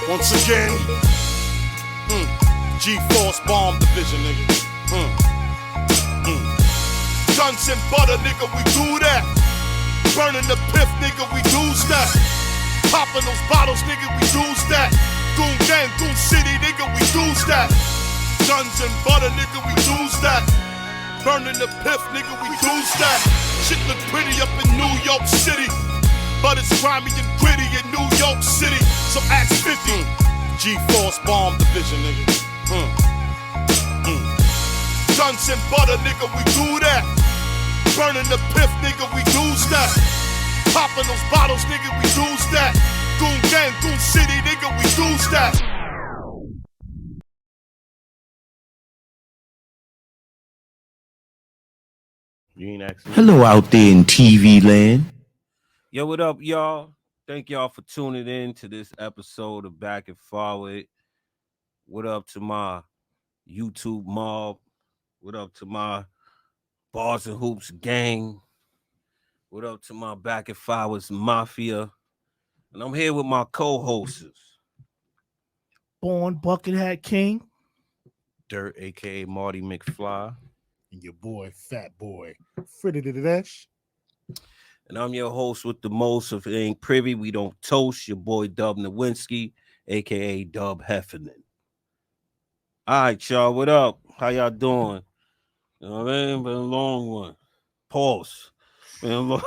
Once again, G-Force Bomb Division, nigga. Guns and butter, nigga, we do that. Burning the piff, nigga, we do that. Popping those bottles, nigga, we do that. Goon gang, Goon City, nigga, we do that. Guns and butter, nigga, we do that. Burning the piff, nigga, we do that. Shit look pretty up in New York City, but it's grimy and gritty in New York City. So ask 50. G-Force Bomb Division, nigga. Guns and butter, nigga, we do that. Burning the piff, nigga, we do that. Popping those bottles, nigga, we do that. Goon gang, Goon City, nigga, we do that. Hello out there in TV land. Yo, what up, y'all? Thank y'all for tuning in to this episode of Back and Forward. What up to my YouTube mob? What up to my Bars and Hoops gang? What up to my Back and Forwards Mafia? And I'm here with my co-hosts. Born Bucket Hat King. Dirt, a.k.a. Marty McFly. And your boy, Fat Boy, Fritty Dash. And I'm your host with the most. If it ain't privy, we don't toast. Your boy Dub Nowinski, a.k.a. Dub Heffernan. All right, y'all, what up? How y'all doing? You know what I mean? Been a long one. Pause. Been a long...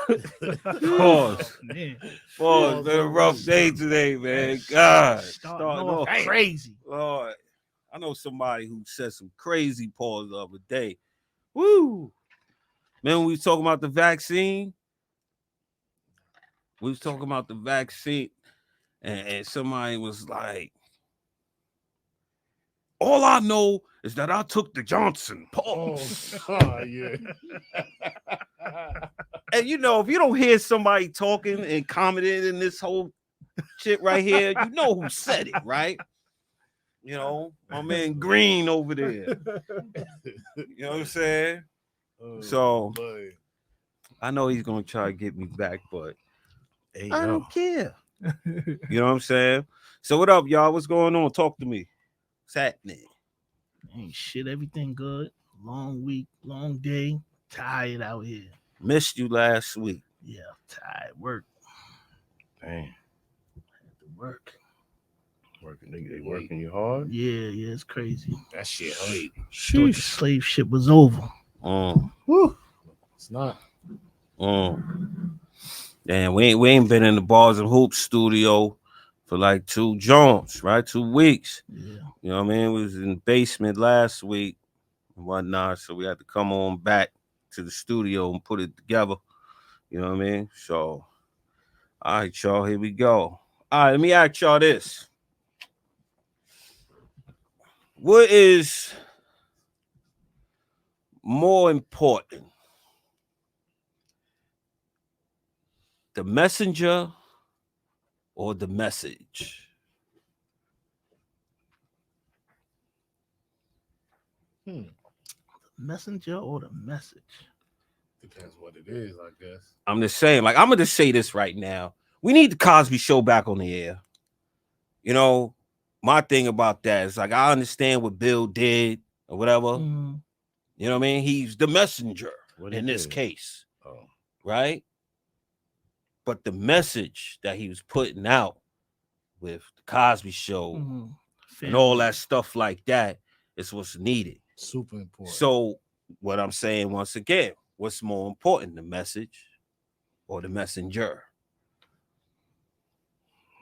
Pause. Man. Pause. Been a rough day today, man. God. Starting off crazy. Lord. I know somebody who said some crazy pause the other day. Woo. Man, we was talking about the vaccine. And somebody was like, all I know is that I took the Johnson. Pause. Oh, yeah. And you know, if you don't hear somebody talking and commenting in this whole shit right here, you know who said it, right? You know, my man Green over there. You know what I'm saying? So boy. I know he's gonna try to get me back, but Hey, I don't care. You know what I'm saying? So what up, y'all? What's going on? Talk to me. What's happening? Ain't shit, everything good. Long week, long day. Tired out here. Missed you last week. Yeah, tired. Work. Dang. Had to work. They working you hard? Yeah, it's crazy. That shit hurt. Thought the slave ship was over. Woo. It's not. Damn, we ain't been in the Bars and Hoops studio for like 2 Jones, right? 2 weeks. Yeah. You know what I mean? We was in the basement last week and whatnot, so we had to come on back to the studio and put it together. You know what I mean? So, all right, y'all, here we go. All right, let me ask y'all this. What is more important? The messenger or the message? The messenger or the message? Depends what it is, I guess. I'm just saying, like, I'm gonna just say this right now. We need the Cosby Show back on the air. You know, my thing about that is like I understand what Bill did or whatever. Mm. You know what I mean? He's the messenger What he in this did? case, Oh. right? But the message that he was putting out with the Cosby Show Mhm. and all that stuff like that is what's needed. Super important. So what I'm saying once again, what's more important, the message or the messenger?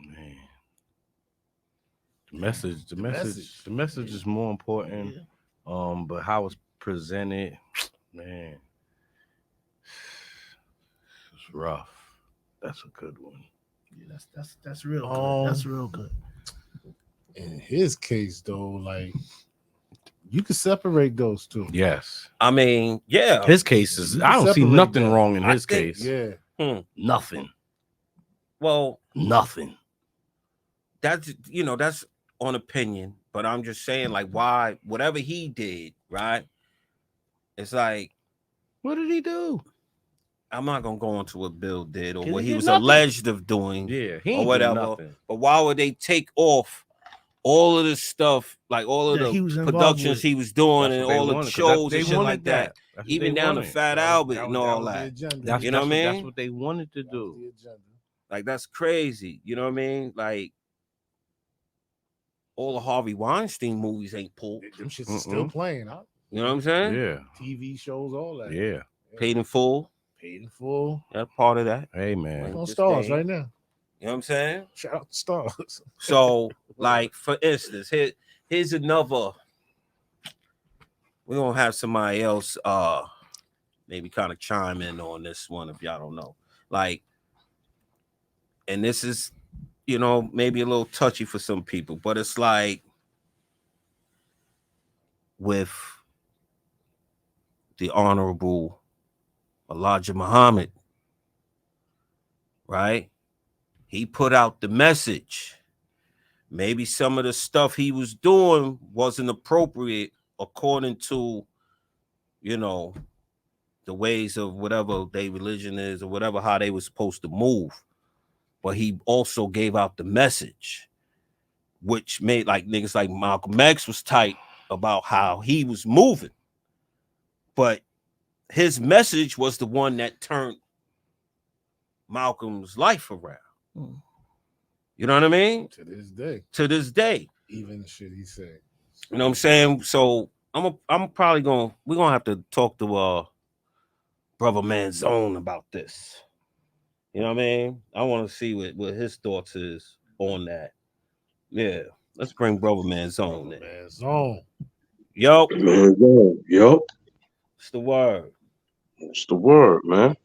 Man. The message is more important. Yeah. But how it's presented, man, it's rough. That's a good one. Yeah, that's real good. That's real good. In his case, though, like you can separate those two. Yes. I mean, yeah. His case is, I don't see Separate nothing that. wrong in I his think- case. Yeah. Nothing. Well, Nothing. that's on opinion, but I'm just saying, like, why whatever he did, right? It's like, What did he do? I'm not gonna go into what Bill did or He what didn't he get was nothing. alleged of doing Yeah, he or ain't do whatever. nothing. But why would they take off all of this stuff, like all of That he was the involved productions with. he was doing That's and what they all the wanted, 'cause shows they and shit wanted like that? That's what Even they down to wanted. Fat Albert and all the that. agenda. You know what I mean? That's what they wanted to That was do. the agenda. Like that's crazy. You know what I mean? Like all the Harvey Weinstein movies ain't pulled. Them shits is still playing. Huh? You know what I'm saying? Yeah, TV shows, all that. yeah. Paid in full. Paid in full. That's part of that. Hey, man. On This Stars day. right now. You know what I'm saying? Shout out to Stars. So, like, for instance, here's another. We're gonna have somebody else maybe kind of chime in on this one if y'all don't know. Like, and this is, you know, maybe a little touchy for some people, but it's like with the Honorable Elijah Muhammad, right? He put out the message. Maybe some of the stuff he was doing wasn't appropriate according to, you know, the ways of whatever their religion is or whatever, how they were supposed to move. But he also gave out the message, which made like niggas like Malcolm X was tight about how he was moving. But his message was the one that turned Malcolm's life around. You know what I mean? To this day. To this day. Even the shit he said. You know what I'm saying? So I'm probably we're gonna have to talk to Brother Man Zone about this. You know what I mean? I want to see what his thoughts is on that. Yeah. Let's bring Brother Man Zone in. Man Zone. Yo. Man Zone. Yo. It's the word. It's the word, man.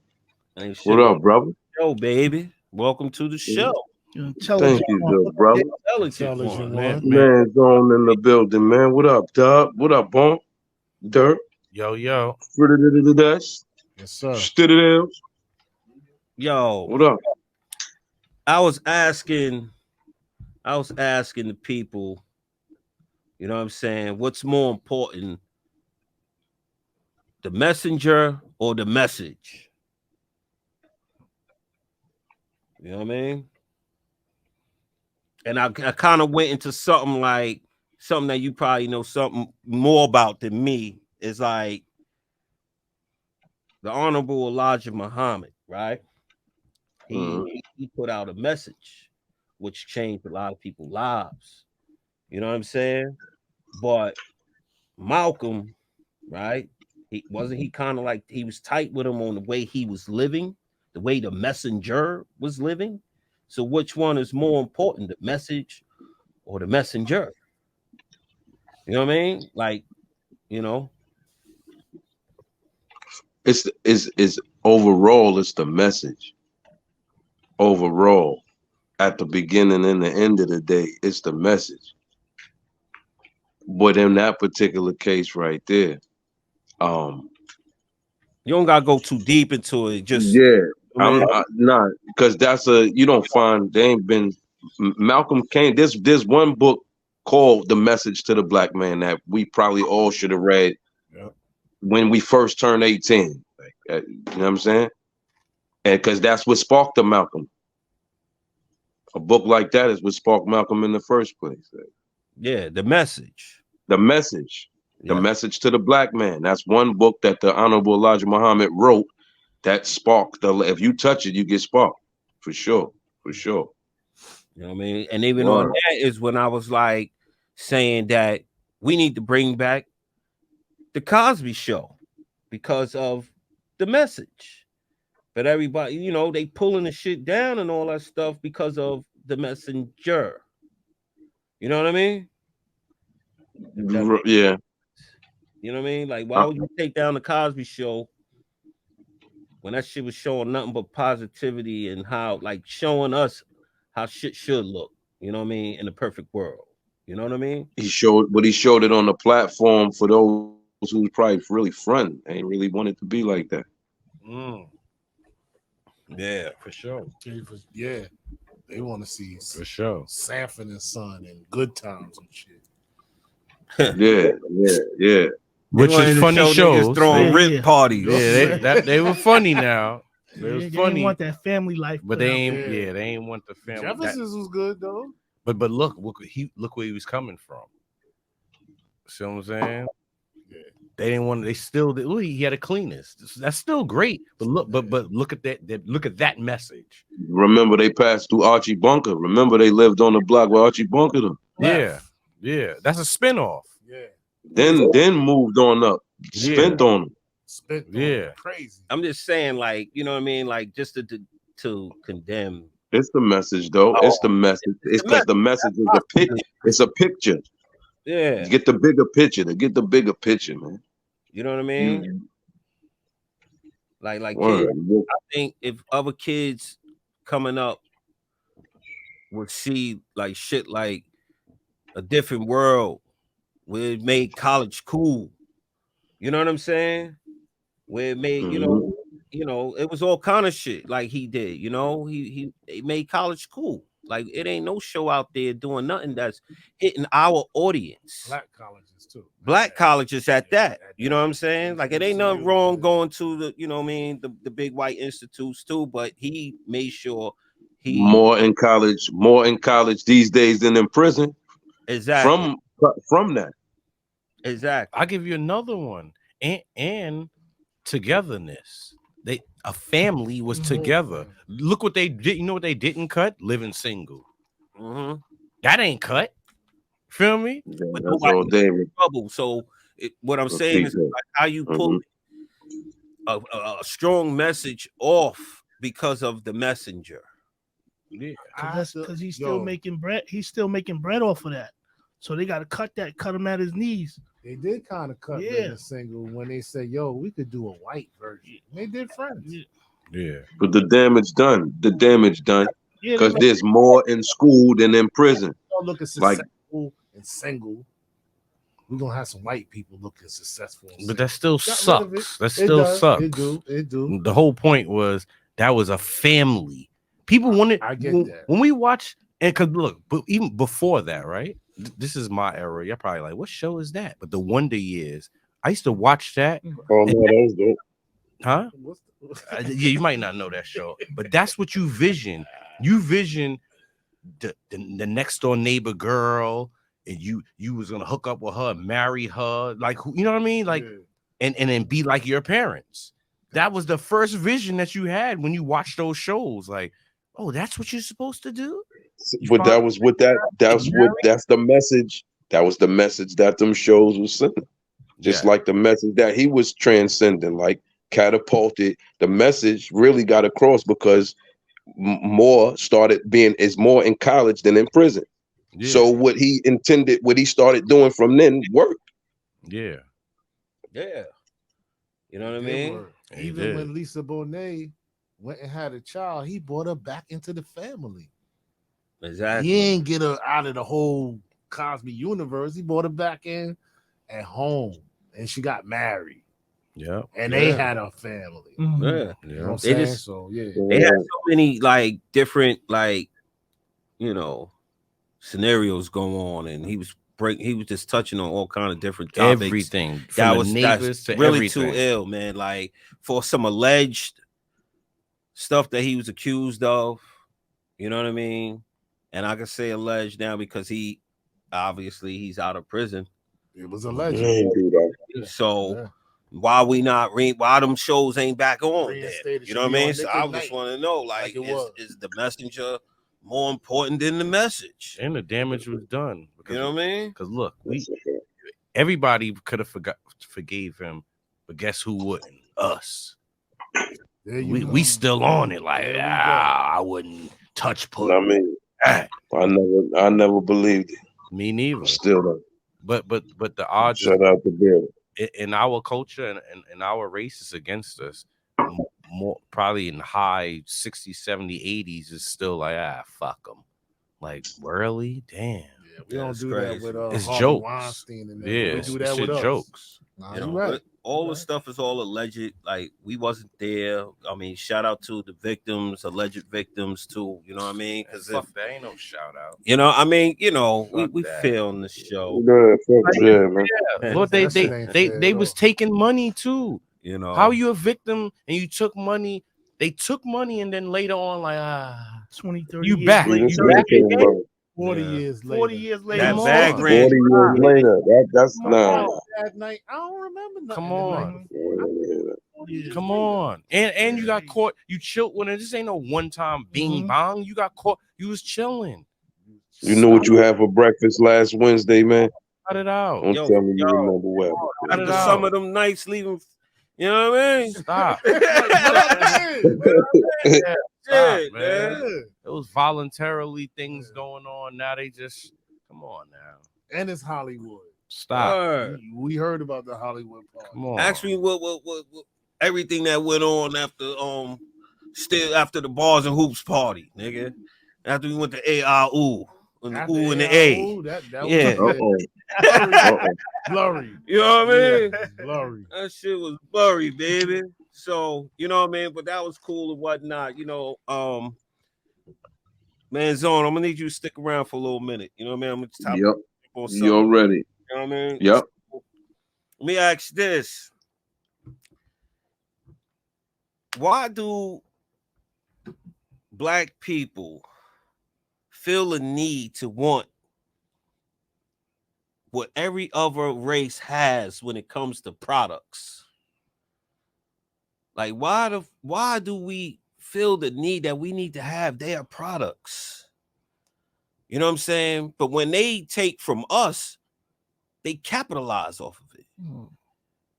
What up, brother? Yo, baby. Welcome to the show. Thank you, good brother. Intelligent man. Man Zone in the building, man. What up, Dub? What up, Bon? Dirt. Yo. Yes, sir. Yo. What up? I was asking the people, you know what I'm saying, what's more important, the messenger or the message? You know what I mean? And I kind of went into something that you probably know something more about than me. Is like the Honorable Elijah Muhammad, right? He put out a message which changed a lot of people's lives. You know what I'm saying? But Malcolm, right? He kind of like he was tight with him on the way he was living, the way the messenger was living. So which one is more important, the message or the messenger? You know what I mean? Like, you know. It's overall, it's the message. Overall, at the beginning and the end of the day, it's the message. But in that particular case right there, you don't gotta go too deep into it. Just I'm not, because you don't find, they ain't been Malcolm came. There's one book called The Message to the Black Man that we probably all should have read when we first turned 18. You know what I'm saying? And because that's what sparked the Malcolm. A book like that is what sparked Malcolm in the first place. Yeah, the message. The message. The message to the black man. That's one book that the Honorable Elijah Muhammad wrote that sparked if you touch it, you get sparked. For sure. For sure. You know what I mean? And even on that is when I was like saying that we need to bring back the Cosby Show because of the message. But everybody, you know, they pulling the shit down and all that stuff because of the messenger. You know what I mean? Yeah. You know what I mean? Like, why would you take down the Cosby Show when that shit was showing nothing but positivity and how, like, showing us how shit should look, you know what I mean, in the perfect world. You know what I mean? He showed it on the platform for those who was probably really front. They ain't really wanted to be like that. Yeah, for sure. Yeah. They want to see for sure Sanford and Son and Good Times and shit. Yeah. Which is funny shows. Throwing rip parties. Yeah, they were funny now. It was They funny. didn't want that family life. But put they out ain't. there. Yeah, they ain't want the family. Jefferson's was good though. But look where he was coming from. See what I'm saying? Yeah. They didn't want. They still. He had a cleanest. That's still great. But look at that. Look at that message. Remember, they passed through Archie Bunker. Remember, they lived on the block where Archie Bunker them. Yeah. That's a spinoff. Yeah. Then moved on up. Spent on them. Spent on Yeah. crazy. I'm just saying, like, you know what I mean? Like, just to condemn. It's the message, though. It's the message. It's because the message is a picture. It's a picture. Yeah. Get the bigger picture. To get the bigger picture, man. You know what I mean? Like Word. kids, I think if other kids coming up would see like shit like A Different World, where it made college cool. You know what I'm saying? Where it made, you know, it was all kind of shit like he did, you know, he made college cool. Like it ain't no show out there doing nothing that's hitting our audience. Black colleges too. Black colleges at that. You know what I'm saying? Like it ain't nothing wrong going to the, you know what I mean, the big white institutes too, but he made sure he more in college these days than in prison. Exactly. From that. Exactly. I'll give you another one. And togetherness. A family was together. Look what they did. You know what they didn't cut? Living single. That ain't cut. Feel me? Yeah, that's all day. Trouble. So what I'm saying is like how you pull a strong message off because of the messenger. Yeah, because he's still making bread. He's still making bread off of that. So they got to cut him at his knees. They did kind of cut the single when they said, "Yo, we could do a white version." They did Friends. Yeah. But the damage done. Because there's more in school than in prison. Don't look at successful and single. We're gonna have some white people looking successful. But that still sucks. That still sucks. It do. The whole point was that was a family. People wanted. I get that. When we watch, and because look, but even before that, right? This is my era. You're probably like, what show is that? But the Wonder Years, I used to watch that. Oh no, that was dope. Huh? Yeah, you might not know that show, but that's what you vision. You vision the next door neighbor girl, and you was gonna hook up with her, marry her, like you know what I mean, like, and then be like your parents. That was the first vision that you had when you watched those shows. Like, oh, that's what you're supposed to do. But that was what that's the message. That was the message that them shows was sending. Just like the message that he was transcending, like catapulted. The message really got across because more is more in college than in prison. Yeah. So what he intended, what he started doing from then worked. Yeah. You know what I mean? Even when Lisa Bonet went and had a child, he brought her back into the family. Exactly. He ain't get her out of the whole Cosby universe. He brought her back in at home, and she got married. Yeah, and they had a family. Yeah, you know what I'm saying? So they had so many like different scenarios going on, and he was just touching on all kind of different topics. Everything That's really too ill, man. Like for some alleged stuff that he was accused of, you know what I mean? And I can say alleged now because he's out of prison. It was alleged. So why them shows ain't back on there? You know what I mean? So I just want to know, like is the messenger more important than the message? And the damage was done. You know what I mean? Because look, everybody could have forgave him, but guess who wouldn't? Us. We still on it. Like I wouldn't touch pussy. I mean, I never believed it. Me neither. Still don't. But the odds shut out the bill in our culture and our race is against us. More probably in the high 60s, 70s, 80s is still like fuck them. Like really, damn. We don't do that with it's Harvey jokes. Weinstein and yeah, we do that with us. Jokes. Nah, you right. All the stuff is all alleged. Like we wasn't there. I mean, shout out to the victims, alleged victims too. You know what I mean? Because that ain't no shout out. You know, I mean, we film the show. Yeah, man. Yeah. Lord, they was taking money too. You know, how you a victim and you took money They took money and then later on, like 20, 30 you years back. later. That's You what back they came again. about. 40 Yeah. years later. 40 years later. That Come bag on. rent. 40 years later. That's My nah. mom, that night, I don't remember nothing. Come on. Yeah. Come on. And you got caught. You chilled when this ain't no one time bing bong. You got caught. You was chilling. You know what you had for breakfast last Wednesday, man? Cut it out. Don't tell me you remember well. Cut it After out. some of them nights leaving, you know what I mean? Stop. Shit, Stop, man. man. It was voluntarily things going on. Now they just come on now. And it's Hollywood. Stop. Word. We heard about the Hollywood part. Come on. Ask me what everything that went on after the bars and hoops party, nigga. After we went to ARU and the U and the A. That Yeah. was blurry. You know what I mean? Yeah, blurry. That shit was blurry, baby. So, you know what I mean? But that was cool and whatnot. You know, man, Zone, I'm gonna need you to stick around for a little minute. You know what I mean? I'm gonna top Yep. on something. You're ready. You know what I mean? Yep. Let me ask this. Why do black people feel a need to want what every other race has when it comes to products? Like, why do we feel the need that we need to have their products? You know what I'm saying? But when they take from us, they capitalize off of it.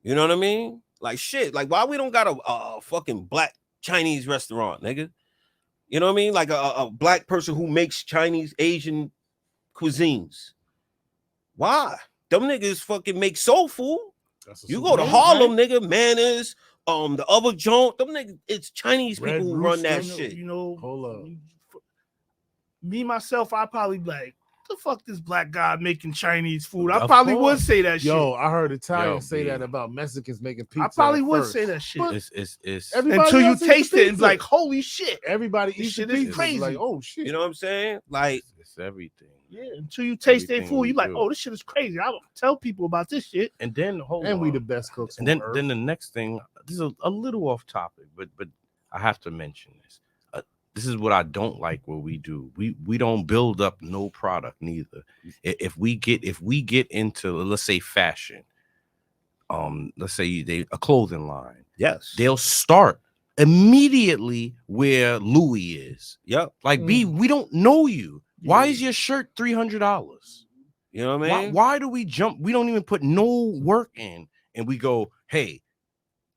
You know what I mean? Like shit. Like why we don't got a fucking black Chinese restaurant, nigga? You know what I mean? Like a black person who makes Chinese, Asian cuisines. Why? Them niggas fucking make soul food. You go to Harlem, right? Nigga, Manners, the other joint, them niggas, it's Chinese Red people who run that shit. You know, hold up. Me myself, I probably be like, the fuck this black guy making Chinese food? I probably would say that shit. Yo, I heard Italians say that about Mexicans making pizza. I probably would say that shit. It's until you taste it and be like, holy shit. Everybody eats shit is crazy. Like, oh shit. You know what I'm saying? Like it's everything. Yeah, until you taste their food, you like, oh, this shit is crazy. I don't tell people about this shit. And then we the best cooks. And then the next thing, this is a little off topic, but I have to mention this. This is what I don't like what we do. We don't build up no product neither. If we get into, let's say, fashion, let's say a clothing line. Yes. They'll start immediately where Louis is. Yep. Like we don't know you. Why is your shirt $300? You know what I mean? Why do we jump? We don't even put no work in, and we go, hey,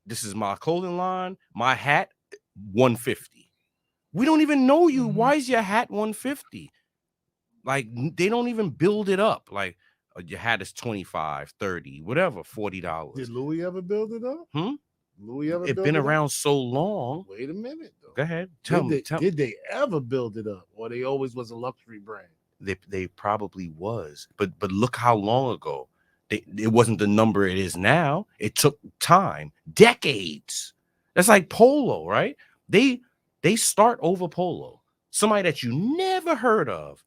this is my clothing line, my hat, $150. We don't even know you. Why is your hat $150? Like they don't even build it up. Like your hat is $25, $30, whatever, $40. Did Louis ever build it up? Louis ever? It's been around so long. Wait a minute, though. Go ahead. Did they ever build it up, or they always was a luxury brand? They probably was, but look how long ago. It wasn't the number it is now. It took time, decades. That's like Polo, right? They start over Polo. Somebody that you never heard of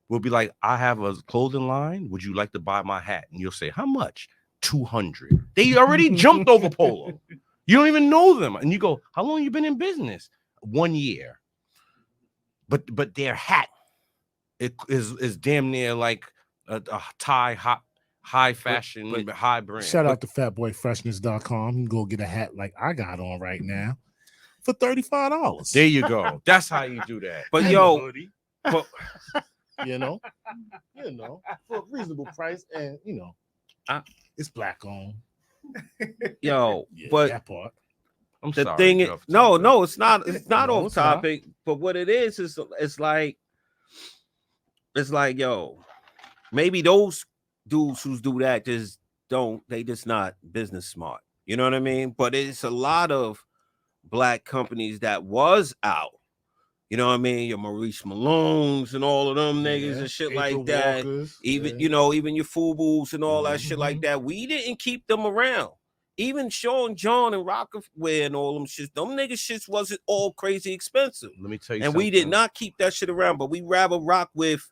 will be like, I have a clothing line. Would you like to buy my hat? And you'll say, how much? $200. They already jumped over Polo. You don't even know them. And you go, how long you been in business? 1 year. But their hat is damn near like a Thai high fashion, high brand. Shout out to fatboyfreshness.com. You can go get a hat like I got on right now for $35. There you go. That's how you do that. But yo, but, you know, for a reasonable price, and it's black on. Yo, yeah, but that part. I'm the sorry, thing is, no, it's not. It's not No, off it's topic. But what it is it's like, yo, maybe those dudes who do that they just not business smart. You know what I mean? But it's a lot of black companies that was out. You know what I mean? Your Maurice Malones and all of them niggas and shit like that. Even even your Fubu's and all that shit like that. We didn't keep them around. Even Sean John and Rockaway and all them shits. Them niggas shits wasn't all crazy expensive. Let me tell you and something. we did not keep that shit around, but we rather rock with,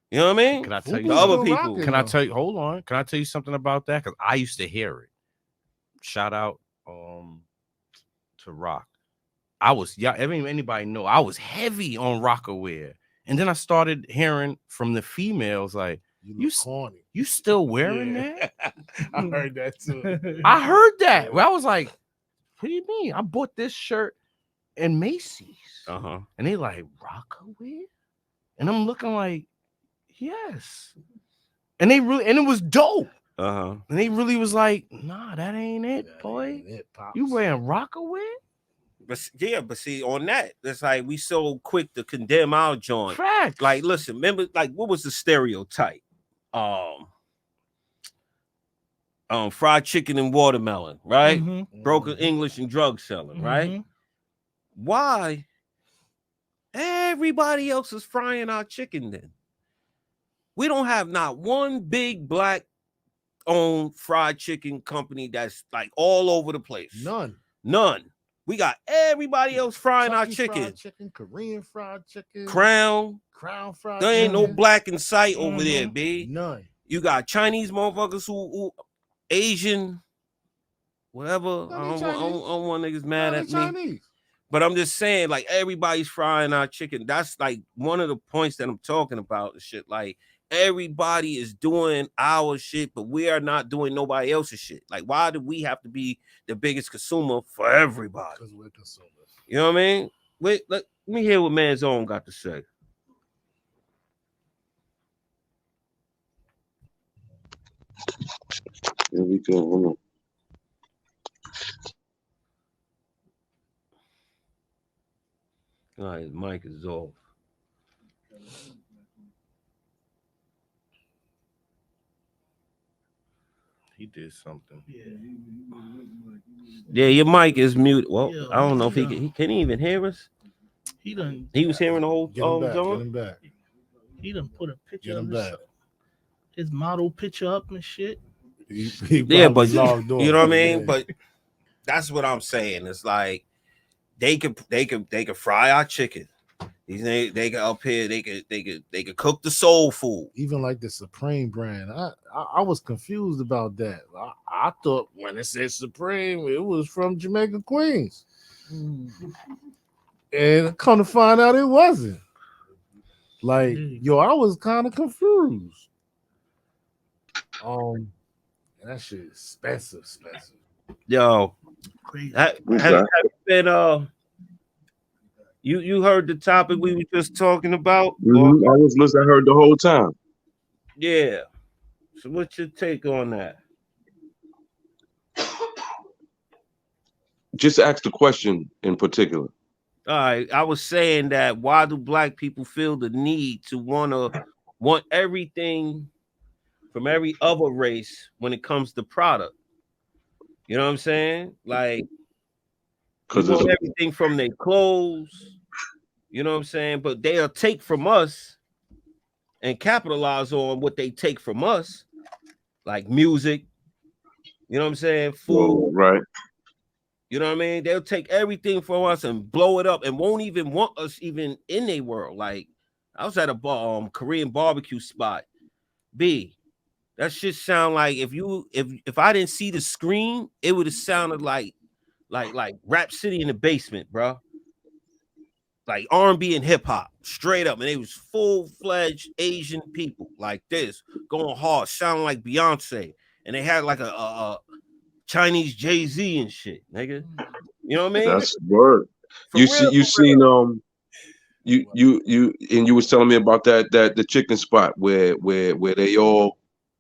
you know what I mean? Can I tell you the other people? Can I tell you? Hold on. Can I tell you something about that? Because I used to hear it. Shout out to Rock. I was, yeah, anybody know I was heavy on Rockaware. And then I started hearing from the females like, you corny. You still wearing that? I heard that too. I heard that. Well, I was like, what do you mean? I bought this shirt in Macy's. And they like, Rockaware? And I'm looking like, yes. And they really, and it was dope. And they really was like, nah, that ain't it, boy. You wearing Rockaware? But yeah, but see, on that, it's like we so quick to condemn our joint. Facts. Like, listen, remember, like, what was the stereotype? Fried chicken and watermelon, right? Broken English and drug selling, right? Why? Everybody else is frying our chicken then. We don't have not one big black owned fried chicken company that's like all over the place. None. We got everybody else frying our chicken. Fried chicken, Korean fried chicken, Crown fried chicken. There ain't no black in sight over there, B. None. You got Chinese motherfuckers who Asian, whatever. I don't want niggas mad at me. But I'm just saying, like, everybody's frying our chicken. That's like one of the points that I'm talking about. And shit, like, everybody is doing our shit, but we are not doing nobody else's shit. Like, why do we have to be the biggest consumer for everybody? Because we're consumers. You know what I mean? Wait, let me hear what Man's Own got to say. Here we go. Hold on. All right, his mic is off. He did something. Yeah, your mic is muted. Well, I don't know if he can he even hear us. He was hearing the whole Get him back. He done put a picture of his model picture up and shit. Yeah, but you know what I mean. But that's what I'm saying. It's like they could fry our chicken. They could up here. They could cook the soul food. Even like the Supreme brand. I was confused about that. I thought when it said Supreme, it was from Jamaica, Queens. And come to find out it wasn't. Like, yo, I was kind of confused. That shit is expensive. Yo, have you been you heard the topic we were just talking about? I was listening. I heard the whole time. Yeah. So what's your take on that? Just ask the question in particular. All right. I was saying that why do black people feel the need to want everything from every other race when it comes to product? You know what I'm saying? Like, because everything from their clothes, you know what I'm saying? But they'll take from us and capitalize on what they take from us, like music, you know what I'm saying? Food, right? You know what I mean? They'll take everything from us and blow it up and won't even want us even in their world. Like, I was at a Korean barbecue spot. B, that shit sound like if I didn't see the screen, it would have sounded like Rap City in the basement, bro. Like R&B and hip hop, straight up, and they was full-fledged Asian people like this, going hard, sounding like Beyonce, and they had like a Chinese Jay-Z and shit, nigga. You know what I mean? That's word. You was telling me about that the chicken spot where they all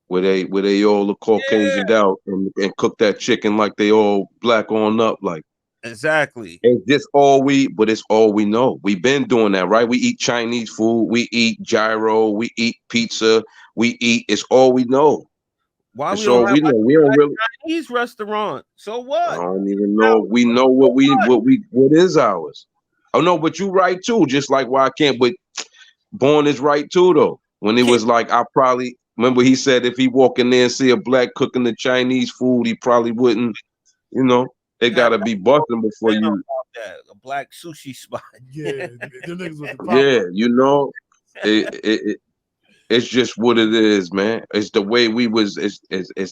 look Caucasian out and cook that chicken like they all black on up, like exactly. It's just but it's all we know. We've been doing that, right? We eat Chinese food, we eat gyro, we eat pizza, it's all we know. Why we don't have we don't really Chinese restaurant? So what? I don't even know. We know what is ours. Oh no, but you right too. Just like why I can't. But Born is right too though. When he was like, I probably remember he said if he walk in there and see a black cooking the Chinese food, he probably wouldn't. You know, they gotta be busting before you. A black sushi spot. Yeah, you know, it's just what it is, man. It's the way we was. It's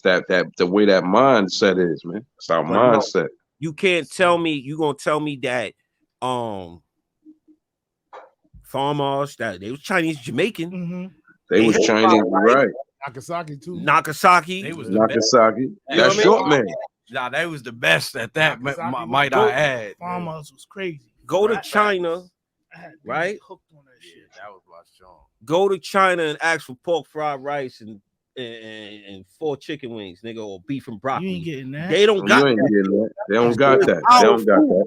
that the way that mindset is, man. It's our mindset. You can't tell me. You gonna tell me that farmers that they was Chinese Jamaican. Mm-hmm. They was Chinese, right? Nagasaki too. Nagasaki. They was Nagasaki. That's what I short man. Nah, they was the best at that. Nagasaki Might I add? Farmers was crazy. Go to China, I had right? Hooked on that shit. That was my song. Go to China and ask for pork fried rice and 4 chicken wings, nigga, or beef and broccoli. You ain't getting that. They don't got You ain't that. getting that. They don't got that. They don't got that.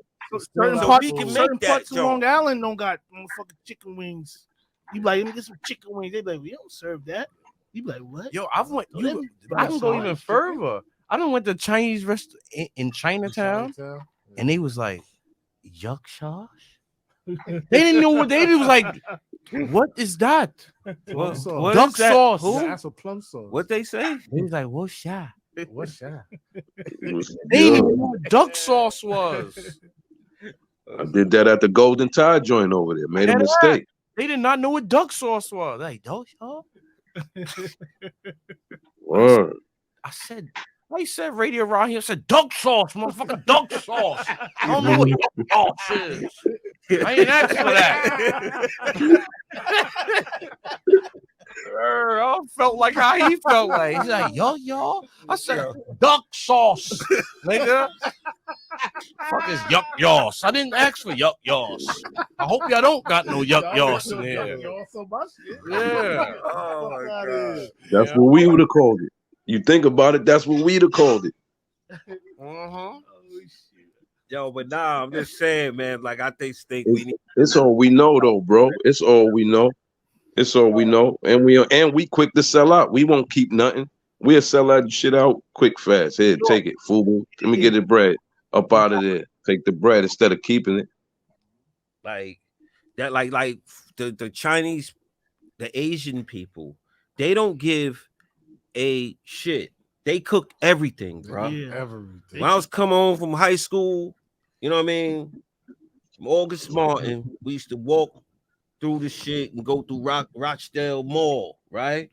Certain So parts, we can certain make that parts of joke. Long Island don't got motherfucking chicken wings. You be like, let me get some chicken wings. They be like, we don't serve that. You be like, what? Yo, I went. So them I can go fried even chicken. further. I done went to Chinese restaurant in Chinatown, and they was like, "Yuck, Shosh." They didn't know what they did. Was like, "What is that?" What Duck is that? sauce. Who? That's a plum sauce. What they say? They was like, "What's that?" What's that? They didn't even know what duck sauce was. I did that at the Golden Tide joint over there. Made a mistake. They did not know what duck sauce was. Like, duck sauce? Word. I said, I said radio around here. I said, duck sauce, motherfucking duck sauce. I don't know what duck sauce is. I ain't asked for that. I felt like how he felt like. He's like, y'all. I said, duck sauce, nigga. Fuck is yuck yos. I didn't ask for yuck yos. I hope y'all don't got no yuck yos in here. Yeah. Oh my God. That's what we would have called it. You think about it, that's what we'd have called it. Yo, but nah, I'm just saying, man. Like I think we need. It's all we know, though, bro. It's all we know. It's all we know, and we quick to sell out. We won't keep nothing. We'll sell that shit out quick, fast. Here, take it, fool. Let me get the bread up out of there. Take the bread instead of keeping it. Like that, like the Chinese, the Asian people, they don't give a shit. They cook everything, bro. Yeah. Everything. When I was coming home from high school, you know what I mean? From August Martin, we used to walk through the shit and go through Rochdale Mall, right?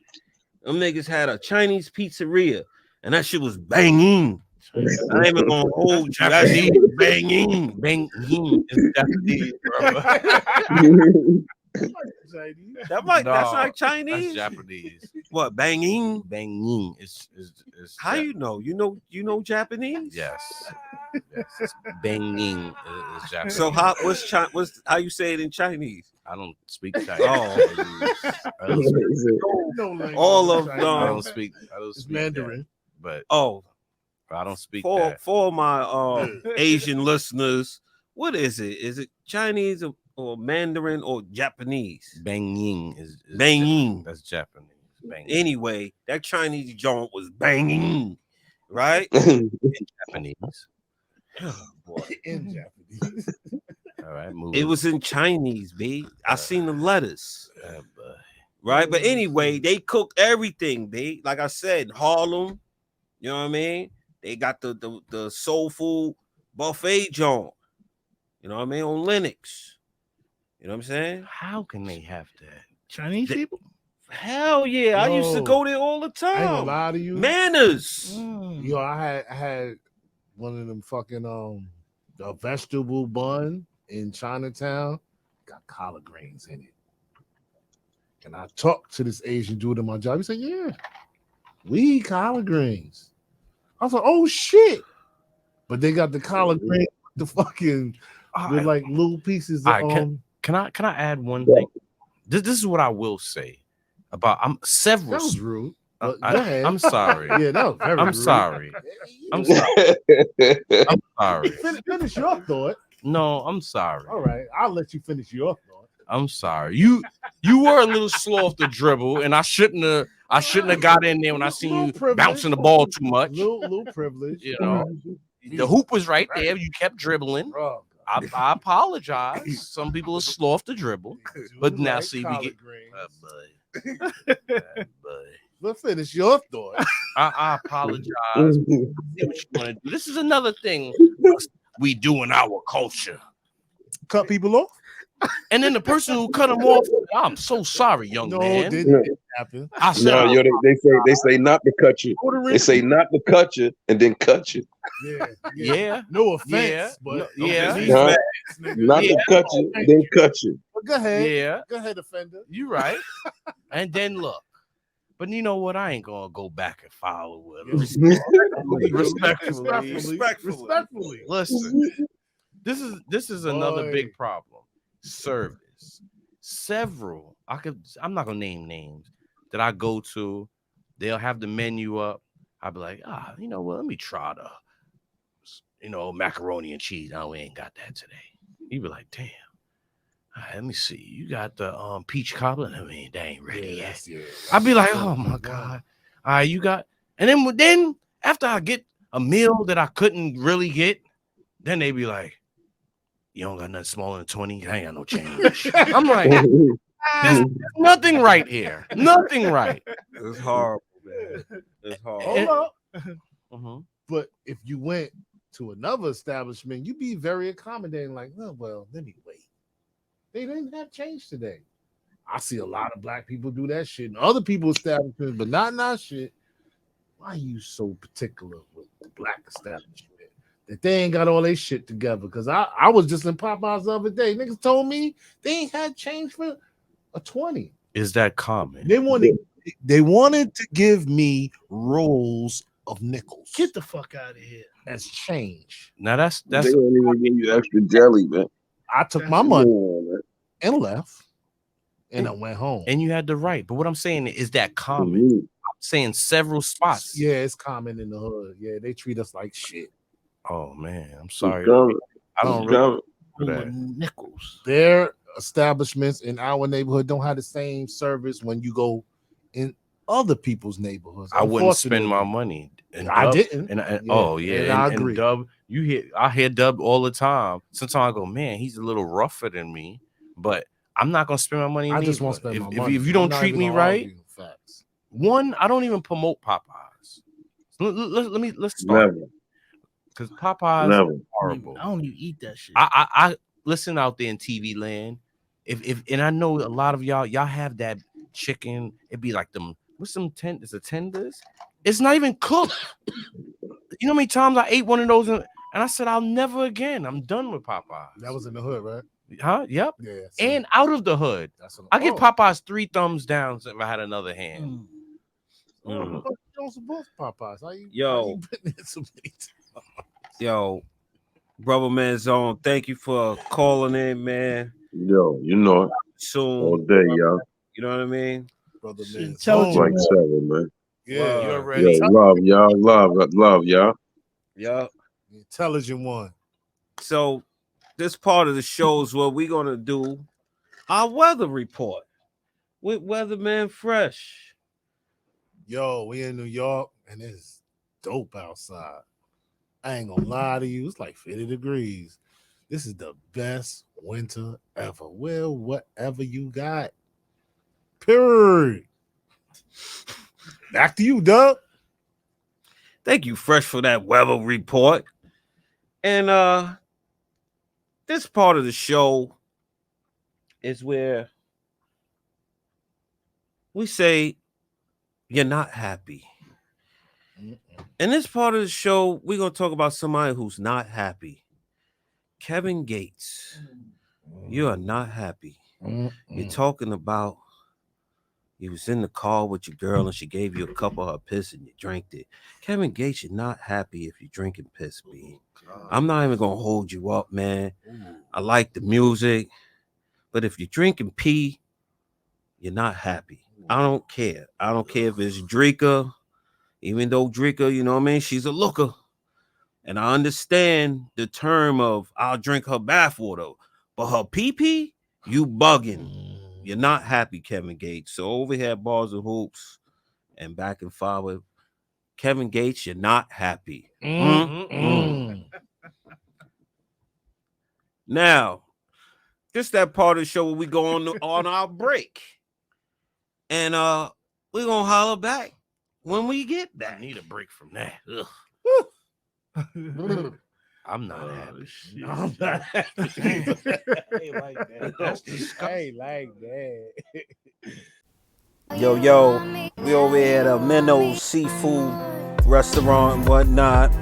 Them niggas had a Chinese pizzeria, and that shit was banging. I ain't even gonna hold you. That shit was banging. Banging is Japanese, bro. That's like Chinese. That's Japanese. What banging? Banging is How you know? You know Japanese? Yes. Yes. Banging is Japanese. So what's how you say it in Chinese? I don't speak Chinese. Oh. I don't speak, All of I don't them. speak Mandarin. That, but Oh, I don't speak for that. for my Asian listeners, what is it? Is it Chinese or Mandarin or Japanese? Banging is Banging. That's Japanese. Banging. Anyway, that Chinese joint was banging, right? In Japanese. Oh, boy. In Japanese. All right, move. It was in Chinese, B. I seen the letters, But right? But anyway, they cook everything, B. Like I said, Harlem, you know what I mean? They got the soul food buffet joint, you know what I mean, on Linux. You know what I'm saying? how can they have that? Chinese people? Hell yeah, I used to Yo, go there all the I ain't gonna time. lie to you. Manners. Yo, I had one of them fucking a vegetable bun in Chinatown, got collard greens in it. And I talked to this Asian dude at my job. He said, "Yeah, we eat collard greens." I was like, "Oh shit!" But they got the collard greens, the fucking with like little pieces of Can I add one thing? This is what I will say about several. That was rude. Go I, ahead. I'm sorry. Yeah, that was very I'm rude. sorry. I'm sorry. I'm sorry. Finish your thought. No, I'm sorry. All right, I'll let you finish your thought. I'm sorry. You were a little slow off the dribble, and I shouldn't have got in there when I seen you privilege. bouncing the ball too much. Little privilege. You know, the hoop was right there. You kept dribbling. Oh, I apologize. Some people are slow off the dribble, but now see we get. Let's finish your thought. I apologize. See what you want to do. This is another thing we do in our culture. Cut people off. And then the person who cut him off, I'm so sorry, young man. Didn't happen. I said, No, yo, they say not to cut you. They say not to cut you and then cut you. Yeah. No offense, but Not to cut you, then cut you. But go ahead. Yeah. Go ahead, offender. You right. And then look. But you know what? I ain't gonna go back and follow with him. Respectfully. Listen, this is another big problem. Service. Several. I'm not gonna name names that I go to. They'll have the menu up. I'll be like, you know what? Let me try the, macaroni and cheese. No, we ain't got that today. You be like, damn. All right, let me see. You got the peach cobbler. I mean, they ain't ready yet. I'd be like, oh my God. All right, you got, and then after I get a meal that I couldn't really get, then they be like, you don't got nothing smaller than 20. I ain't got no change. I'm like, there's nothing right here. Nothing right. It's horrible, man. It's horrible. Hold up. But if you went to another establishment, you'd be very accommodating. Like, oh, well, let me wait. They didn't have change today. I see a lot of black people do that shit. And other people establishments, but not in our shit. Why are you so particular with the black establishment? That they ain't got all their shit together. Because I was just in Popeyes the other day. Niggas told me they ain't had change for a 20. Is that common? They wanted to give me rolls of nickels. Get the fuck out of here. As change. Now that's They don't even give you extra jelly, man. I took my money and left, and I went home. And you had the right. But what I'm saying is that common. I'm saying several spots. Yeah, it's common in the hood. Yeah, they treat us like shit. Oh man, I'm sorry. I don't really nickels. Their establishments in our neighborhood don't have the same service when you go in other people's neighborhoods. I wouldn't spend my money. And I didn't. And I agree. Dub, I hear Dub all the time. Sometimes I go, man, he's a little rougher than me, but I'm not gonna spend my money. I just won't spend my money. If you don't treat me right, I don't even promote Popeyes. Let's start. Because Popeyes is horrible. I don't even eat that shit. I listen out there in TV land. If and I know a lot of y'all have that chicken. It'd be like them. What's some tenders? It's not even cooked. You know how many times I ate one of those and I said I'll never again. I'm done with Popeyes. That was in the hood, right? Huh? Yep. Yeah. And out of the hood. I give Popeyes 3 thumbs down if I had another hand. You don't support Popeyes. How you been there so many times? Yo, brother man Zone, thank you for calling in, man. Yo, you know it. Soon. All day, y'all. You know what I mean? Brother man. Like 7, man. Yeah, you're ready. Yo, love y'all. Love y'all. Yeah. Intelligent one. So this part of the show is what we're gonna do our weather report with Weatherman Fresh. Yo, we in New York and it's dope outside. I ain't gonna lie to you, it's like 50 degrees. This is the best winter ever. Well, whatever you got. Period. Back to you, Doug. Thank you, Fresh, for that weather report. And this part of the show is where we say you're not happy. In this part of the show, we're going to talk about somebody who's not happy. Kevin Gates. You are not happy. You're talking about you was in the car with your girl and she gave you a cup of her piss and you drank it. Kevin Gates, you're not happy if you're drinking piss, B. I'm not even going to hold you up, man. I like the music. But if you're drinking pee, you're not happy. I don't care. I don't care if it's Drika. Even though Drika, you know what I mean? She's a looker. And I understand the term of I'll drink her bathwater. But her pee-pee, you bugging. You're not happy, Kevin Gates. So over here at Bars and Hoops and back and forward, Kevin Gates, you're not happy. Now, this that part of the show where we go on our break. And we're going to holler back when we get back. I need a break from that. I'm not happy. I'm not happy. I ain't like that. That's disgusting. I ain't like that. Yo, we over here at a Minnows Seafood Restaurant and whatnot.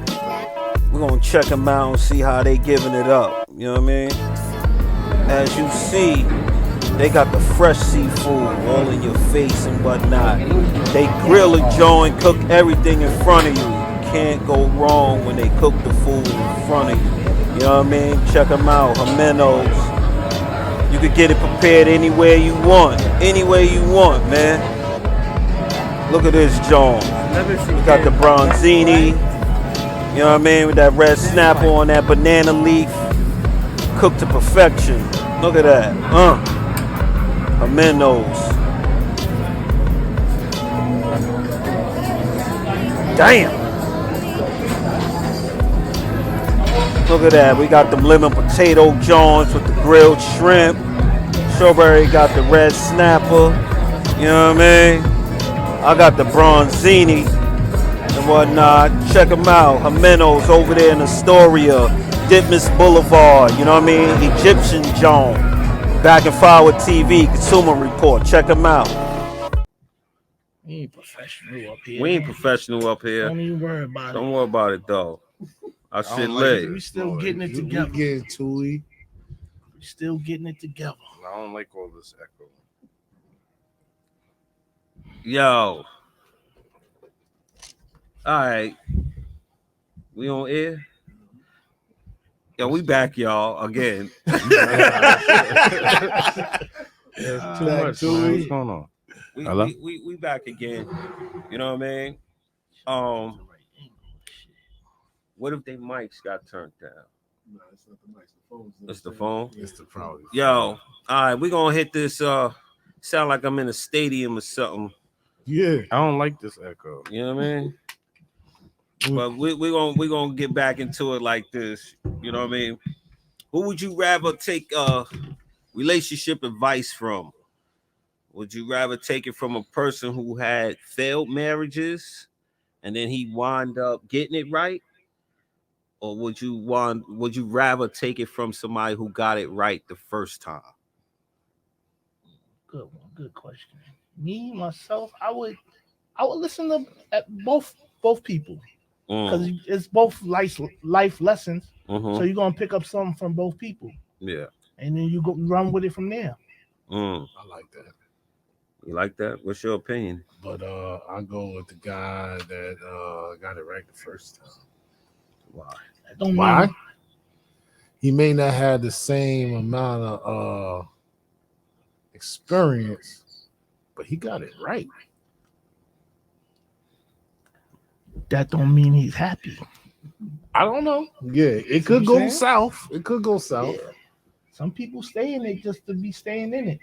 We're gonna check them out and see how they giving it up. You know what I mean? As you see, they got the fresh seafood all in your face and whatnot. They grill a joint, cook everything in front of you. You can't go wrong when they cook the food in front of you. You know what I mean? Check them out, Minnows. You could get it prepared anywhere you want. Anywhere you want, man. Look at this joint. We got the bronzini. You know what I mean? With that red snapper on that banana leaf. Cooked to perfection. Look at that. Minnows. Damn. Look at that. We got them lemon potato joints with the grilled shrimp. Strawberry got the red snapper. You know what I mean? I got the bronzini and whatnot. Check them out. Minnows over there in Astoria. Ditmas Boulevard. You know what I mean? Egyptian joint. Back in Fahward TV. Consumer Report. Check them out. We ain't professional up here. We ain't professional up here. Don't even worry about it. Don't worry about it though. Our shit We lit. still getting it together. We getting to it. We still getting it together. I don't like all this echo. Yo. Alright. We on air? Yo, we back, y'all, again. Too much. What's going on? We back again. You know what I mean? What if they mics got turned down? No, it's not the mics. The phone's It's the phone? It's the probably. Yo, all right, we gonna hit this. Sound like I'm in a stadium or something. Yeah. I don't like this echo. You know what I mean? But we gonna get back into it like this. You know what I mean? Who would you rather take relationship advice from? Would you rather take it from a person who had failed marriages and then he wound up getting it right? Or would you rather take it from somebody who got it right the first time? Good one. Good question. Me, myself, I would listen to both people. Because it's both life lessons. So you're gonna pick up something from both people. Yeah. And then you go run with it from there. I like that. You like that? What's your opinion? But I go with the guy that got it right the first time. Why? Why? He may not have the same amount of experience, but he got it right. That don't mean he's happy. I don't know. Yeah, it could go south. It could go south. Yeah. Some people stay in it just to be staying in it.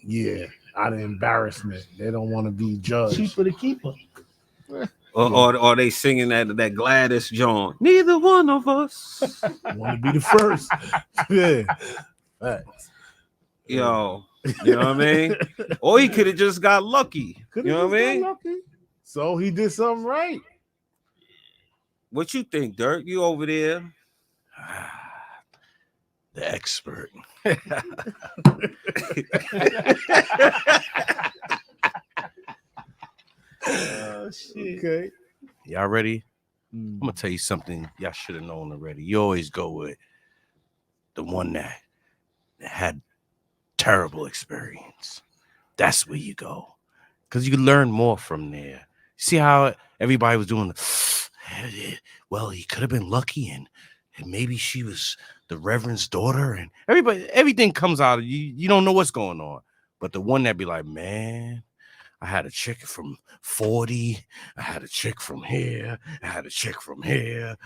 Yeah, out of embarrassment. They don't want to be judged. Cheaper to keep her. Or they singing that Gladys John. Neither one of us want to be the first. Yeah. Facts. Yo, you know what I mean? Or he could have just got lucky. You know what I mean? Lucky. So he did something right. What you think, Dirk? You over there? The expert. Oh, shit. Okay. Y'all ready? I'm gonna tell you something y'all should have known already. You always go with the one that had terrible experience. That's where you go, because you learn more from there. See how everybody was doing? Well, he could have been lucky, and maybe she was the Reverend's daughter, and everything comes out of you. You don't know what's going on, but the one that be like, man, I had a chick from 40. I had a chick from here. I had a chick from here.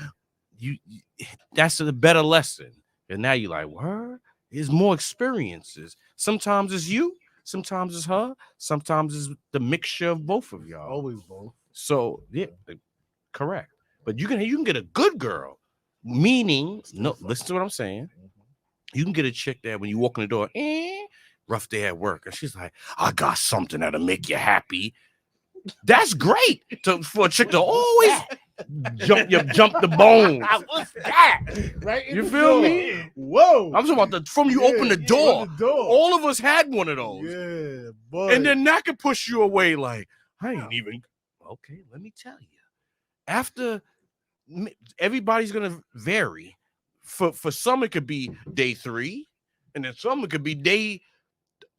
That's a better lesson. And now you're like, what? There's more experiences. Sometimes it's you. Sometimes it's her. Sometimes it's the mixture of both of y'all. Always both. So yeah, correct. But you can get a good girl. Meaning, no, listen to what I'm saying. You can get a chick that when you walk in the door, rough day at work, and she's like, I got something that'll make you happy. That's great for a chick to always jump the bones. What's that? Right? You feel me? Whoa! I'm talking about from you open the door. All of us had one of those. Yeah, boy. And then that could push you away. Like I ain't even okay. Let me tell you. After everybody's gonna vary. For some, it could be day 3, and then some it could be day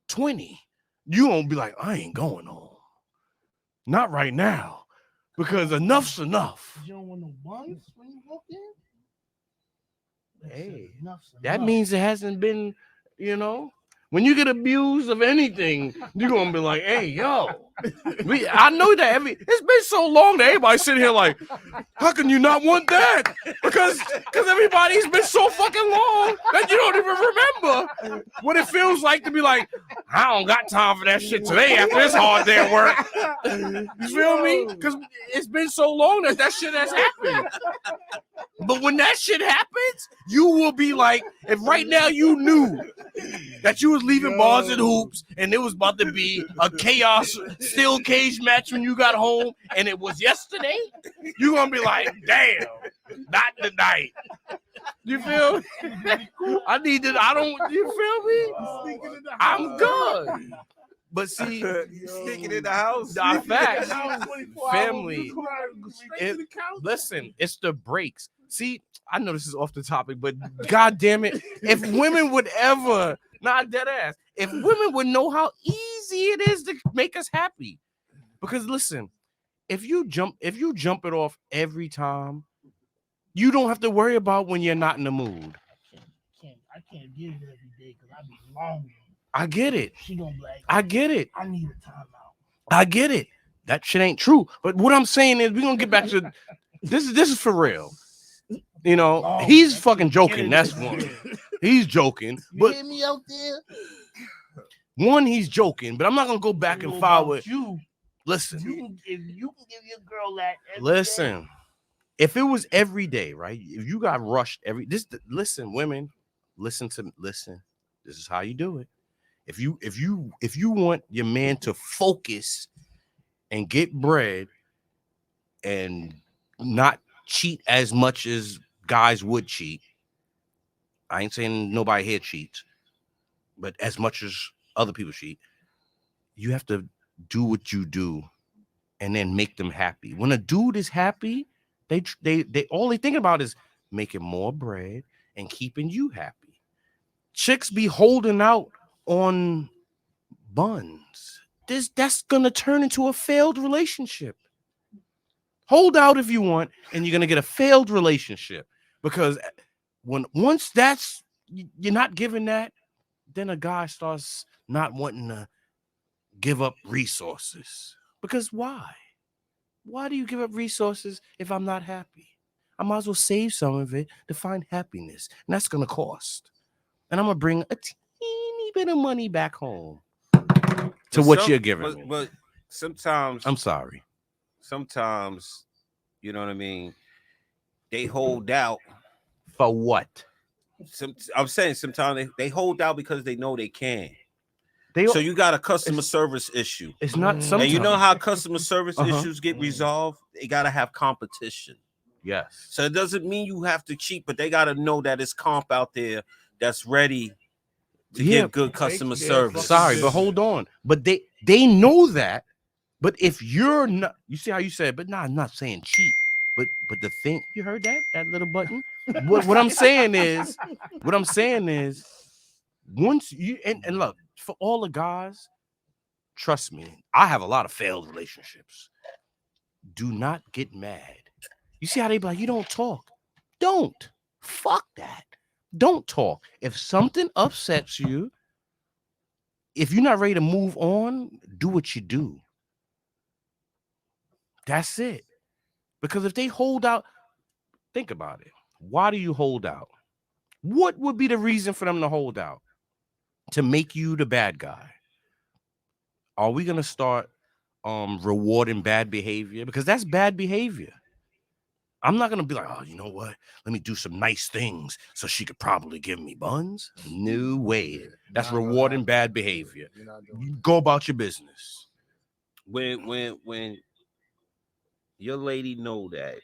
20. You won't be like, I ain't going home. Not right now. Because enough's enough. You don't want no buns when you walk in? Hey, Enough's that enough. means it hasn't been, when you get abused of anything, you're gonna be like, hey, yo. I know that it's been so long that everybody's sitting here like, how can you not want that? Because everybody's been so fucking long that you don't even remember what it feels like to be like, I don't got time for that shit today after this hard day at work. You feel me? Because it's been so long that shit has happened. But when that shit happens, you will be like, if right now you knew that you was leaving bars and hoops and it was about to be a chaos steel cage match when you got home and it was yesterday, you're gonna be like, damn, not tonight. You feel me? You feel me? I'm good. But see, sneaking in the house. Facts. Family. Listen, it's the breaks. See, I know this is off the topic, but god damn it, if women would ever, not dead ass, if women would know how easy it is to make us happy. Because listen, if you jump it off every time, you don't have to worry about when you're not in the mood. I can't get it every day because I be long. I get it. She gonna be like, I get it. I need a timeout. I get it. That shit ain't true. But what I'm saying is we're gonna get back to this is for real. He's fucking joking. That's one. He's joking. But hear me out there? One, he's joking, but I'm not gonna go back and forward. You listen. You can give your girl that. Listen. If it was every day, right? If you got rushed listen, women, listen. This is how you do it. If you want your man to focus and get bread and not cheat as much as guys would cheat, I ain't saying nobody here cheats, but as much as other people cheat, you have to do what you do and then make them happy. When a dude is happy, they all they think about is making more bread and keeping you happy. Chicks be holding out on buns. That's gonna turn into a failed relationship. Hold out if you want, and you're gonna get a failed relationship because once you're not giving that, then a guy starts not wanting to give up resources. Because why? Why do you give up resources if I'm not happy? I might as well save some of it to find happiness, and that's gonna cost. And I'm gonna bring a teeny bit of money back home to what you're giving me. But sometimes I'm sorry. Sometimes, you know what I mean, they hold out. For what? I'm saying sometimes they hold out because they know they can. So you got a customer service issue. It's not sometimes. And you know how customer service issues get resolved? They got to have competition. Yes. So it doesn't mean you have to cheat, but they got to know that it's comp out there that's ready to give good customer service. Sorry, but hold on. But they know that. But if you're not, you see how you said, but I'm not saying cheat. But the thing, you heard that little button? what I'm saying is, once you and look, for all the guys, trust me, I have a lot of failed relationships. Do not get mad. You see how they be like, you don't talk. Don't. Fuck that. Don't talk. If something upsets you, if you're not ready to move on, do what you do. That's it. Because if they hold out, think about it. Why do you hold out? What would be the reason for them to hold out? To make you the bad guy? Are we going to start rewarding bad behavior? Because that's bad behavior. I'm not going to be like, oh, you know what? Let me do some nice things so she could probably give me buns. No way. That's rewarding bad behavior. You go about your business. When your lady know that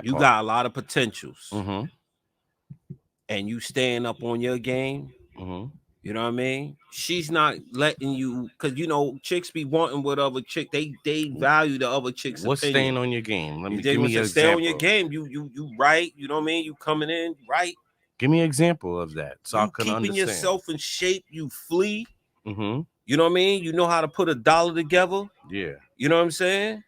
You got a lot of potentials. Mm-hmm. And you staying up on your game. Mm-hmm. You know what I mean? She's not letting you, because you know chicks be wanting what other chick. They value the other chick's What's opinion. staying on your game? Let me give me an example. Stay on your game. You right. You know what I mean? You coming in right. Give me an example of that, so you I can keeping understand. yourself in shape. You flee. Mm-hmm. You know what I mean? You know how to put $1 together. Yeah. You know what I'm saying?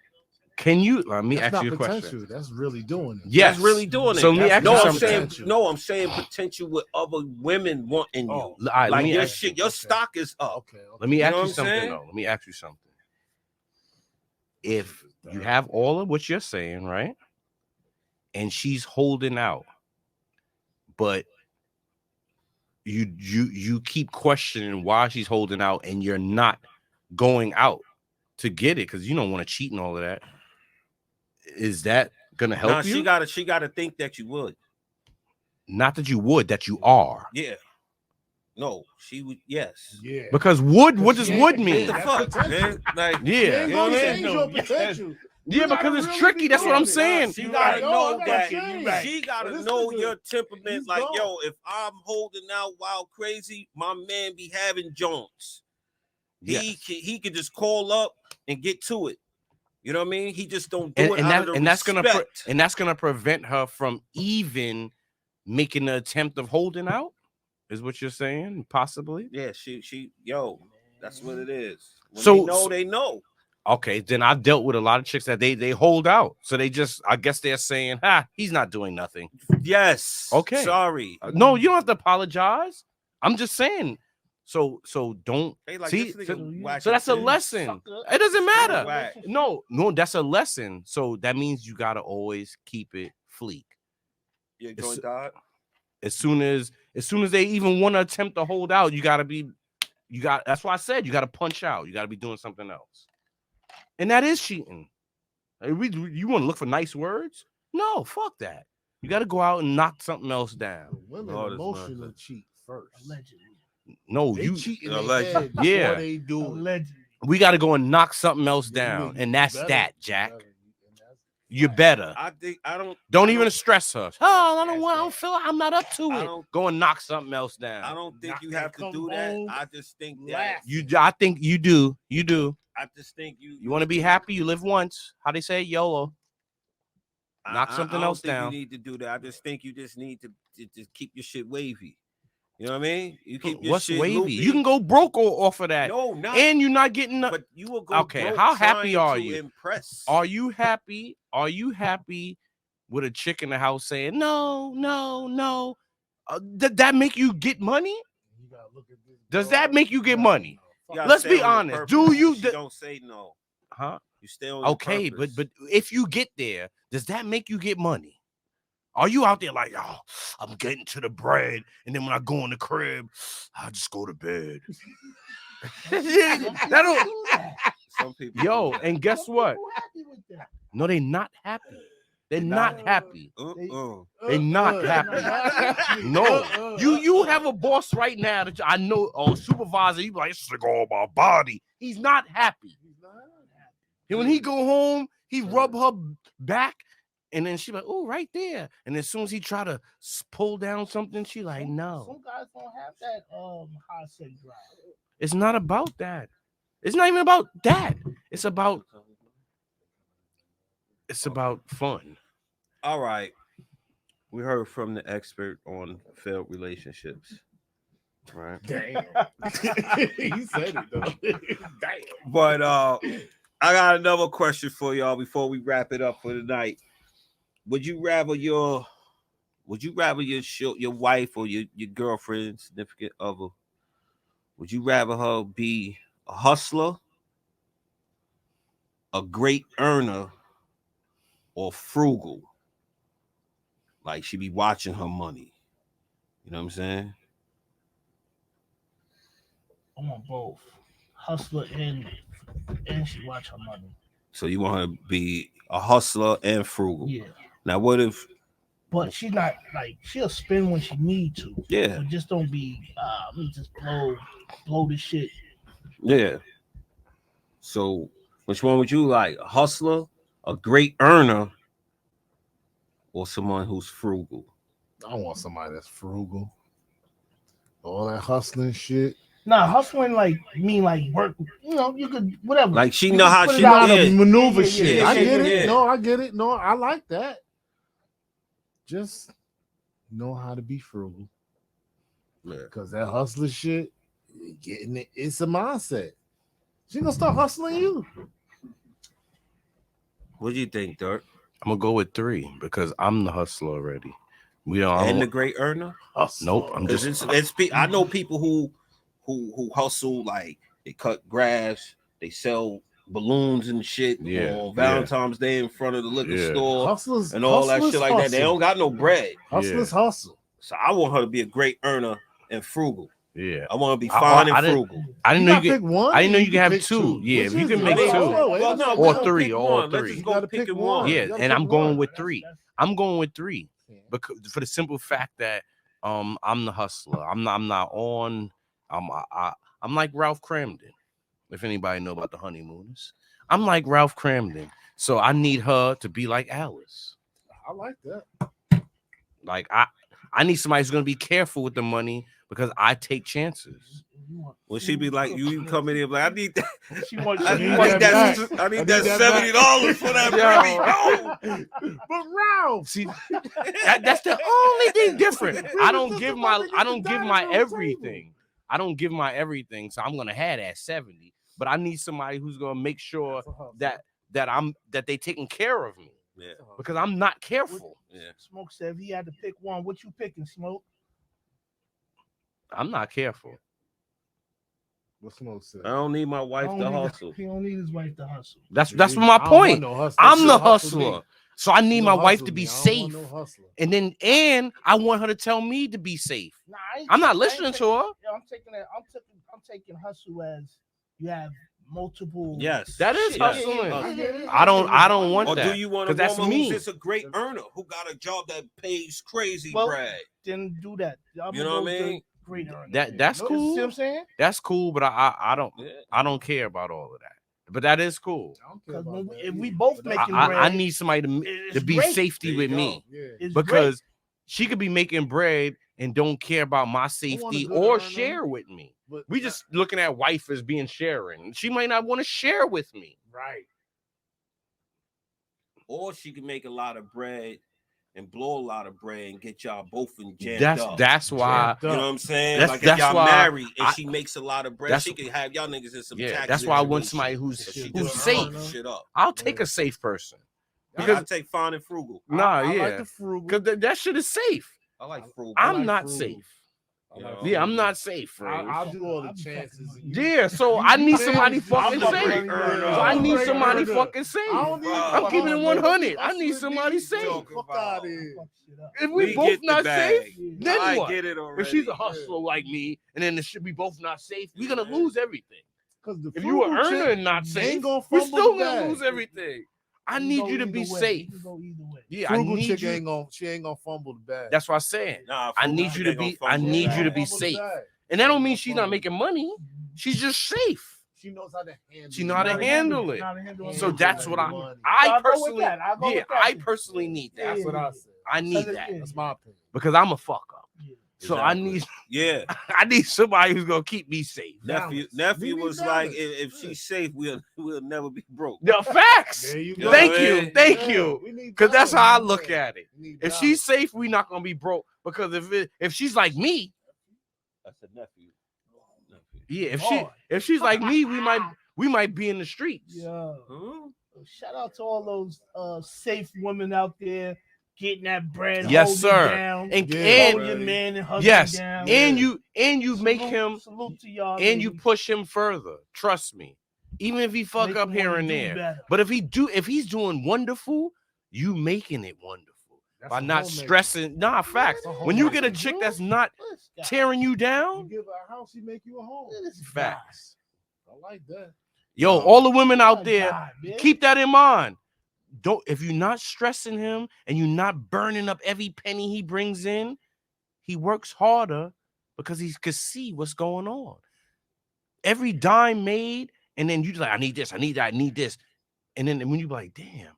Can you let me That's ask you a potential. question? That's really doing it. Yes. That's really doing it. So let me ask you something. I'm saying potential with other women wanting you. All right, like your shit, your stock is up. Okay. Let me ask you something saying? though. Let me ask you something. If you have all of what you're saying, right? And she's holding out, but you keep questioning why she's holding out and you're not going out to get it because you don't want to cheat and all of that. Is that gonna help you? She gotta think that you would. Not that you would, that you are. Yeah. No, she would. Yes. Yeah. Because what does wood mean? What the fuck, man? Like, yeah. You know what I mean? Potential. Yeah, because it's tricky. That's what I'm saying. She gotta know that. Right. She gotta know your temperament. Like, yo, if I'm holding out wild crazy, my man be having Jones. He could just call up and get to it. You know what I mean? He just don't do it out of the that's gonna prevent her from even making the attempt of holding out. Is what you're saying? Possibly. Yeah. She. Yo, that's what it is. When they know. Okay, then I've dealt with a lot of chicks that they hold out. So they just, I guess they're saying, he's not doing nothing. Yes. Okay. Sorry. No, you don't have to apologize. I'm just saying. So don't see. So that's a lesson. It doesn't matter. No, that's a lesson. So that means you gotta always keep it fleek. Your joint died? As soon as they even want to attempt to hold out, that's why I said you gotta punch out. You gotta be doing something else. And that is cheating. You want to look for nice words? No, fuck that. You got to go out and knock something else down. Women emotionally cheat first. Allegedly. No, they you cheat in their head yeah. They do allegedly. We got to go and knock something else down, and that's that, Jack. You're better. Don't even stress her. Oh, I don't feel like I'm not up to it. Go and knock something else down. I don't think you have to do that. I just think that I think you do. You do. I just think you want to be happy. You live once. How they say YOLO. Knock something else down. You need to do that. I just think you just need to just keep your shit wavy. You know what I mean? You keep your shit wavy. Loopy. You can go broke off of that. No, not. And you're not getting. But you will go. Okay, broke how happy are you? Impress. Are you happy? Are you happy with a chick in the house saying no? Did that make you get money? Does that make you get money? Let's be honest. Do you don't say no? Huh? You stay on. Okay, but if you get there, does that make you get money? Are you out there like, oh, I'm getting to the bread, and then when I go in the crib, I just go to bed. Some people. Yo, and guess what? No, they're not happy. They're not happy. They're not happy. No, you have a boss right now that I know, or supervisor. You be like, it's like all my body. He's not happy. And when he go home, he rub her back, and then she like, oh, right there. And as soon as he try to pull down something, she like, no. Some guys don't have that high sex drive. It's not about that. It's not even about that. It's about fun. All right. We heard from the expert on failed relationships. Right. Damn. He said it though. Damn. But I got another question for y'all before we wrap it up for the night. Would you rather your wife or your girlfriend, significant other, would you rather her be a hustler, a great earner, or frugal? Like she be watching her money. You know what I'm saying? I want both. Hustler and she watch her money. So you want her to be a hustler and frugal. Yeah. Now what if? But she's not like she'll spend when she need to. Yeah. But just don't be let me just blow the shit. Yeah. So which one would you like? A hustler, a great earner, or someone who's frugal? I want somebody that's frugal. All that hustling shit. Nah, hustling like work. You know, you could whatever. Like she You know could how put she it out. How to yeah. maneuver Yeah, shit. yeah, I yeah, get it. yeah. No, I get it. No, I like that. Just know how to be frugal. Because that hustler shit, getting it, it's a mindset. She gonna start hustling you. What do you think, Dirk? I'm gonna go with 3 because I'm the hustler already. And the great earner? Nope. I'm just. I know people who hustle, like they cut grass, they sell balloons and shit on Valentine's Day in front of the liquor store, Hustlers, and all that hustlers shit like that. They don't got no bread. Hustlers hustle. So I want her to be a great earner and frugal. Yeah, I want to be fine and frugal. I didn't know you pick one. I didn't know you can could have pick 2. Yeah, if you can it? make 2, Well, no, or we're 3, pick or one. 3. Let's just You go gotta pick pick one. one. Yeah, You gotta and I'm pick going one. with 3. I'm going with 3 because for the simple fact that I'm the hustler. I'm not on. I'm like Ralph Cramden. If anybody know about the honeymooners, I'm like Ralph Cramden. So I need her to be like Alice. I like that. Like I need somebody who's gonna be careful with the money because I take chances. Well, she be like, you come in here like, I need that. She wants I you need want that. that. I need that $70 for that baby. No. But Ralph, See, that's the only thing different. I don't give my everything. I don't give my everything. So I'm gonna have that 70. But I need somebody who's gonna make sure that they taking care of me. Yeah. Because I'm not careful. Yeah. Smoke said if he had to pick one, what you picking, Smoke? I'm not careful. what Smoke said? I don't need my wife to hustle. He don't need his wife to hustle. That's my point. I'm the hustler. Me. So I need You my don't wife hustle to be me. I don't safe. want no hustler. And I want her to tell me to be safe. Nah, I'm not listening to her. Yeah, I'm taking hustle as you have multiple. Yes. That is Yes. hustling. Yeah. I don't want Or that. do you want a that's woman me. who's just a great earner who got a job that pays crazy Well, bread? Then do that. You know what I mean? Great earner. That's You cool. see what I'm saying? That's cool, but I don't care about all of that. But that is cool. Because if we both making bread, I need somebody to it's be great. safety with me. Yeah. It's Because she could be making bread and don't care about my safety good or earner. share with me. But We just looking at wife as being sharing. She might not want to share with me. right. Or she can make a lot of bread and blow a lot of bread and get y'all both in jammed up. That's why. You know what I'm saying? That's- like that's if y'all why married and I- she makes a lot of bread, that's- she can have y'all niggas in some tax. That's why I want somebody situation. who's She just safe. fucking shit up. I'll take a safe person. Because I take fine and frugal. I like the frugal. Because that shit is safe. I like frugal. I'm not frugal. safe. You know? Yeah, I'm not safe. I'll do all the chances. Yeah, so I need somebody fucking I'm a safe. great earner. So I need I'm a somebody great fucking safe. I don't need I'm keeping it 100. I need somebody safe. Fuck out of here. If we both get the not bag. safe, then I what? get it already. If she's a hustler like me, and then we both not safe, we're gonna lose everything. Because If you an earner and not safe, gonna we're fumble still the gonna bag. lose everything. I need you to be safe. Yeah, Frugal I need chick you. ain't gonna fumble the bag. That's what I'm saying. Nah, I frugal need you to ain't gonna be. fumble I the need bag. you to be Fumble the safe, bag. and that don't mean she's not making money. She's just safe. She knows how to handle. She know how to handle it. So that's what I'll I go with personally. that. I'll go Yeah, with that. I personally need that. That's what I said. I need that That's my opinion. because I'm a fuck up. So I Exactly. need. Yeah. I need somebody who's gonna keep me safe. Nephew We need was like, balance. if she's safe, we'll never be broke. The facts. There you go. Thank Yeah, you. Thank Yeah, you. we need Because that's how I balance. look at it. We need If balance. she's safe, we're not gonna be broke. Because if she's like me, That's a nephew. yeah. Lord. If she's like me, we might be in the streets. Yeah. Huh? Shout out to all those safe women out there getting that bread. Yes, holding sir. Down, And, Yeah. and hold your man and hug yes, him down. and you make him salute to y'all, and you ladies. push him further. Trust me. Even if he fuck Make up him here wanna and do there. better. But if he's doing wonderful, you making it wonderful. That's By a not homemaker. stressing. Nah, facts. That's a When you get a homemaker. chick that's not This guy. tearing you You down, give her a house, she make you a home. This guy. facts. I like that. Yo, all the women out Oh, there, God, man. keep that in mind. If you're not stressing him and you're not burning up every penny he brings in, he works harder because he could see what's going on. Every dime made, and then you like, I need this, I need that, I need this. And then when you be like, damn,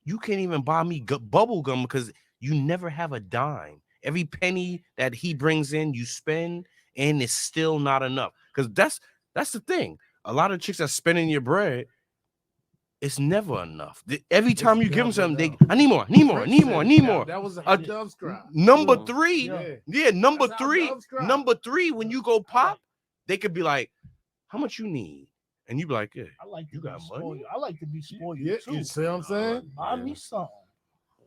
you can't even buy me bubble gum because you never have a dime. Every penny that he brings in, you spend, and it's still not enough. Because that's the thing. A lot of chicks are spending your bread. It's never enough. Every time you give them something, I need more. That was a Dove's cry. Number three, number cry. Number three. When you go pop, they could be like, "How much you need?" And you be like, "Yeah, I like you got money." I like to be spoiled too. You see what I'm saying? Buy me something.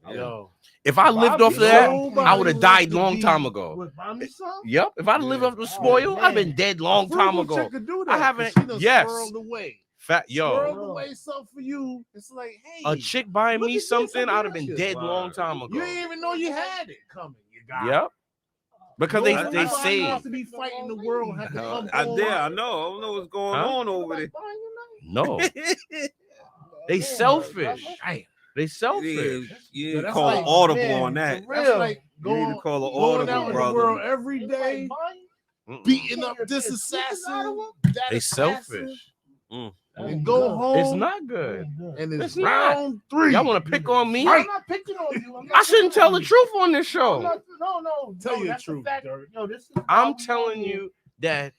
Yo, if I lived off of that, I would have died long time ago. Buy me something? Yep. If I lived off the spoil, I've been dead long time ago. I haven't. Yes. Away. Squirreled away something for you. It's like, hey, a chick buying me something, I'd have been dead long time ago. You didn't even know you had it coming. You got Yep. Because they say have to be fighting the world. Have to come I know. I don't know what's going on over there. No. They selfish. They selfish. You call an audible on that. That's like you need to call an going audible, out in brother. the world every day, beating up this assassin. They selfish. And go home. It's not good. And it's round 3. Y'all want to pick on me? I'm not picking on you. I shouldn't tell the truth on this show. No. Tell you the truth, I'm telling you that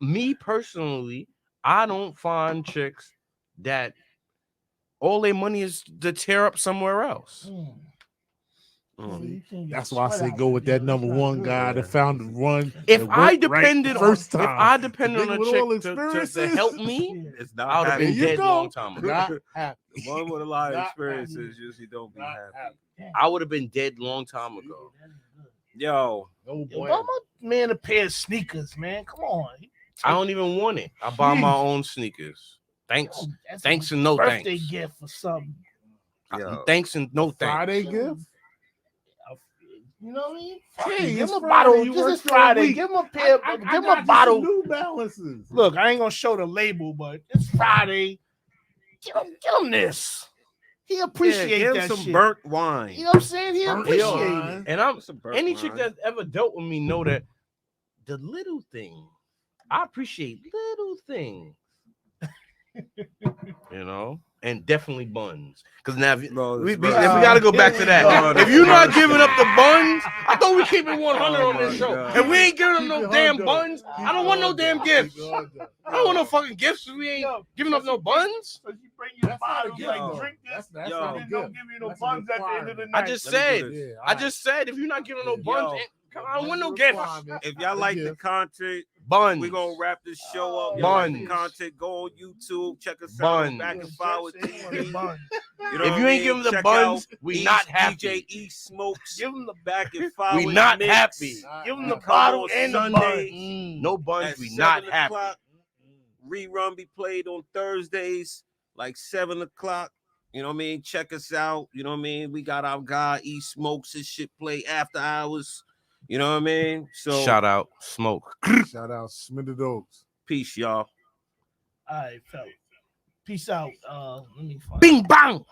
me personally, I don't find chicks that all their money is to tear up somewhere else. That's why I say go with that number one guy that found the one. If I depended on first time, if I depended on a chick to help me, I would have been dead long time ago. Not happy. The one with a lot of experiences usually don't be happy. I would have been dead long time ago. Yo, buy my man a pair of sneakers, man. Come on. I don't even want it. I buy my own sneakers. Thanks. Thanks and no thanks. Birthday gift or something. Thanks and no thanks. Friday gift. You know what I mean? Hey, give him a bottle. This is Friday. Give him a pair. Give him a bottle. New Balances. Look, I ain't gonna show the label, but it's Friday. Give him this. He appreciate give that him some shit. burnt wine. You know what I'm saying? He appreciate it. And any chick that's ever dealt with me know that the little thing. I appreciate little things. You know, and definitely buns. Because now we got to go back to that. If you're not giving up the buns, I thought we keep it 100 on this show. And we ain't giving them no damn buns. I don't want no damn gifts. I don't want no fucking gifts. We ain't giving up no buns. So you bring your bottles, like drink this. That's don't give you no buns at the end of the night. I just said, if you're not giving no buns, I don't want no gifts. If y'all like the content, buns. We're gonna wrap this show up. Buns. Like the content, go on YouTube, check us out on Back and Fahward TV. You know if you ain't giving the buns, we not happy. DJ E Smokes, give them the Back and Fahward. We not mix. happy. Give them the bottle and the buns. No buns, we not happy. Rerun be played on Thursdays, like 7 o'clock. You know what I mean? Check us out. You know what I mean? We got our guy E Smokes. His shit play after hours. You know what I mean? So shout out Smoke. Shout out Smitty Dogs. Peace, y'all. All right, fella. Peace out. Let me find Bing bang.